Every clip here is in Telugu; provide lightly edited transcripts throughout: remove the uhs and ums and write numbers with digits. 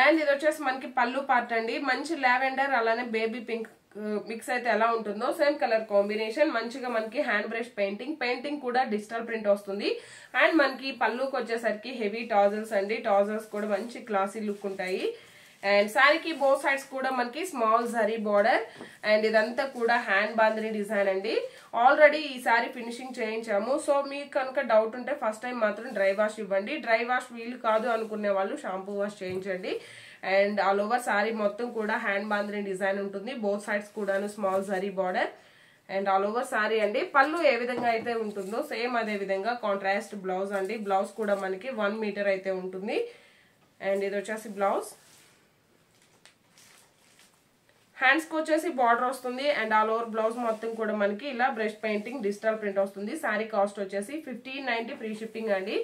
అండ్ ఇది వచ్చేసి మనకి పళ్ళు పార్ట్ అండి. మంచి లావెండర్ అలానే బేబీ పింక్ మిక్స్ అయితే ఎలా ఉంటుందో సేమ్ కలర్ కాంబినేషన్. మంచిగా మనకి హ్యాండ్ బ్రష్ పెయింటింగ్ కూడా డిజిటల్ ప్రింట్ వస్తుంది. అండ్ మనకి పళ్ళుకి వచ్చేసరికి హెవీ టాజల్స్ అండి. టాజల్స్ కూడా మంచి క్లాసీ లుక్ ఉంటాయి. అండ్ శారీకి బోత్ సైడ్స్ కూడా మనకి స్మాల్ జరీ బార్డర్. అండ్ ఇదంతా కూడా హ్యాండ్ బాందిని డిజైన్ అండి. ఆల్రెడీ ఈ శారీ ఫినిషింగ్ చేయించాము. సో మీకు కనుక డౌట్ ఉంటే ఫస్ట్ టైం మాత్రం డ్రై వాష్ ఇవ్వండి. డ్రై వాష్ వీలు కాదు అనుకునే వాళ్ళు షాంపూ వాష్ చేయించండి. అండ్ ఆల్ ఓవర్ శారీ మొత్తం కూడా హ్యాండ్ బాందిని డిజైన్ ఉంటుంది. బోత్ సైడ్స్ కూడాను small zari border. And all over sari అండి. పళ్ళు ఏ విధంగా అయితే ఉంటుందో సేమ్ అదే విధంగా కాంట్రాస్ట్ బ్లౌజ్ అండి. బ్లౌజ్ కూడా మనకి 1 మీటర్ అయితే ఉంటుంది. అండ్ ఇది వచ్చేసి బ్లౌజ్. హ్యాండ్స్ కి వచ్చేసి బార్డర్ వస్తుంది. అండ్ ఆల్ ఓవర్ బ్లౌజ్ మొత్తం కూడా మనకి ఇలా బ్రష్ పెయింటింగ్ డిజిటల్ ప్రింట్ వస్తుంది. శారీ కాస్ట్ వచ్చేసి 1590 ఫ్రీ షిప్పింగ్ అండి.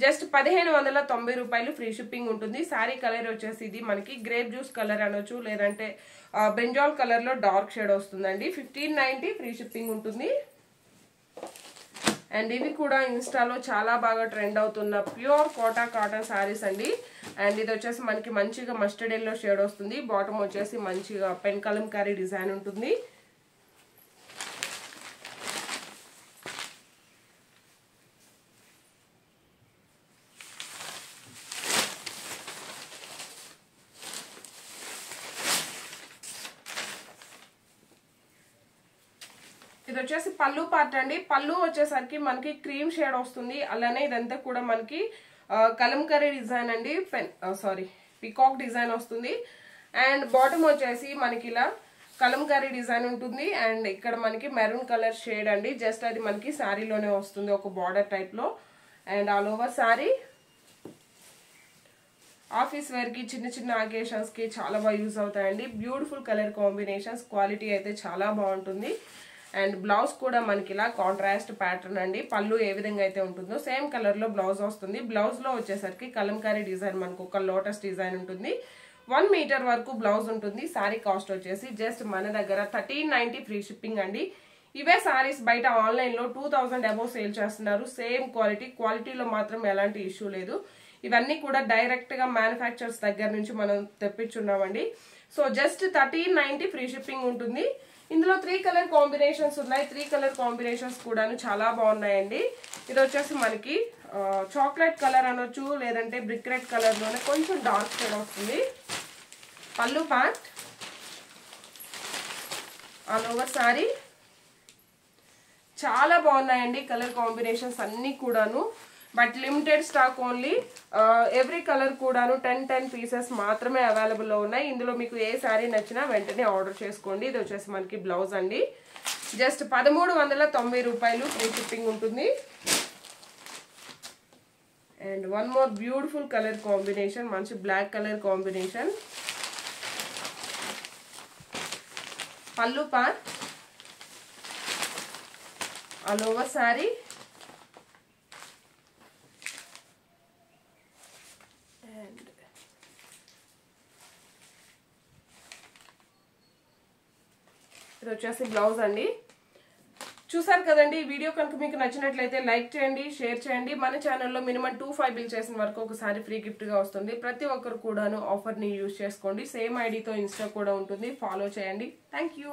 జస్ట్ 1590 రూపాయలు ఫ్రీ షిప్పింగ్ ఉంటుంది. శారీ కలర్ వచ్చేసి ఇది మనకి గ్రేప్ జ్యూస్ కలర్ అనొచ్చు, లేదంటే బ్రింజాల్ కలర్ లో డార్క్ షేడ్ వస్తుందండి. 1590 ఫ్రీ షిప్పింగ్ ఉంటుంది. అండ్ ఇవి కూడా ఇన్స్టాలో చాలా బాగా ట్రెండ్ అవుతున్న ప్యూర్ కోటా కాటన్ శారీస్ అండి. అండ్ ఇది వచ్చేసి మనకి మంచిగా మస్టర్డ్ ఎల్లో షేడ్ వస్తుంది. బాటమ్ వచ్చేసి మంచిగా పెన్ కలంకారీ డిజైన్ ఉంటుంది. ఇది వచ్చేసి పళ్ళు పార్ట్ అండి. పళ్ళు వచ్చేసరికి మనకి క్రీమ్ షేడ్ వస్తుంది. అలానే ఇదంతా కూడా మనకి కలంకరీ డిజైన్ అండి. పికాక్ డిజైన్ వస్తుంది. అండ్ బాటమ్ వచ్చేసి మనకి ఇలా కలంకరీ డిజైన్ ఉంటుంది. అండ్ ఇక్కడ మనకి మెరూన్ కలర్ షేడ్ అండి. జస్ట్ అది మనకి శారీలోనే వస్తుంది ఒక బార్డర్ టైప్ లో. And all over sari office wear కి చిన్న చిన్న అకేషన్స్ కి చాలా బాగా యూజ్ అవుతాయండి. Beautiful colour combinations. క్వాలిటీ అయితే చాలా బాగుంటుంది. అండ్ బ్లౌజ్ కూడా మనకి ఇలా కాంట్రాస్ట్ ప్యాటర్న్ అండి. పళ్ళు ఏ విధంగా అయితే ఉంటుందో సేమ్ కలర్ లో బ్లౌజ్ వస్తుంది. బ్లౌజ్ లో వచ్చేసరికి కలంకారీ డిజైన్ మనకు ఒక లోటస్ డిజైన్ ఉంటుంది. 1 మీటర్ వరకు బ్లౌజ్ ఉంటుంది. శారీ కాస్ట్ వచ్చేసి జస్ట్ మన దగ్గర 1390 ఫ్రీ షిప్పింగ్ అండి. ఇవే శారీస్ బయట ఆన్లైన్ లో 2000 అబౌవ్ సేల్ చేస్తున్నారు. సేమ్ క్వాలిటీలో మాత్రం ఎలాంటి ఇష్యూ లేదు. ఇవన్నీ కూడా డైరెక్ట్ గా మ్యానుఫ్యాక్చర్స్ దగ్గర నుంచి మనం తెప్పించున్నామండి. సో జస్ట్ 1390 ఫ్రీ షిప్పింగ్ ఉంటుంది. ఇందులో 3 కలర్ కాంబినేషన్స్ ఉన్నాయి. 3 కలర్ కాంబినేషన్స్ కూడాను చాలా బాగున్నాయండి. ఇది వచ్చేసి మనకి చాక్లెట్ కలర్ అనొచ్చు, లేదంటే బ్రిక్ రెడ్ కలర్ లోనే కొంచెం డార్క్ షేడ్ వస్తుంది. పళ్ళు పార్ట్, ఆల్ ఓవర్ సారీ చాలా బాగున్నాయండి. కలర్ కాంబినేషన్స్ అన్ని కూడాను. But limited stock only. Every colour కూడాను 10 పీసెస్ మాత్రమే అవైలబుల్ లో ఉన్నాయి. ఇందులో మీకు ఏ శారీ నచ్చినా వెంటనే ఆర్డర్ చేసుకోండి. ఇది వచ్చేసి మనకి బ్లౌజ్ అండి. జస్ట్ 1390 రూపాయలు ఫ్రీ షిప్పింగ్ ఉంటుంది. And one more beautiful colour combination, మంచి బ్లాక్ కలర్ కాంబినేషన్. పళ్ళు పార్ట్, ఆల్ ఓవర్ శారీ. ఇది వచ్చేసి బ్లౌజ్ అండి. చూసారు కదండి. వీడియో కనుక మీకు నచ్చినట్లయితే లైక్ చేయండి, షేర్ చేయండి. మన ఛానల్లో మినిమం 25 బిల్ చేసిన వరకు ఒకసారి ఫ్రీ గిఫ్ట్ గా వస్తుంది. ప్రతి ఒక్కరు కూడాను ఆఫర్ ని యూజ్ చేసుకోండి. సేమ్ ఐడితో ఇన్స్టా కూడా ఉంటుంది, ఫాలో చేయండి. Thank you.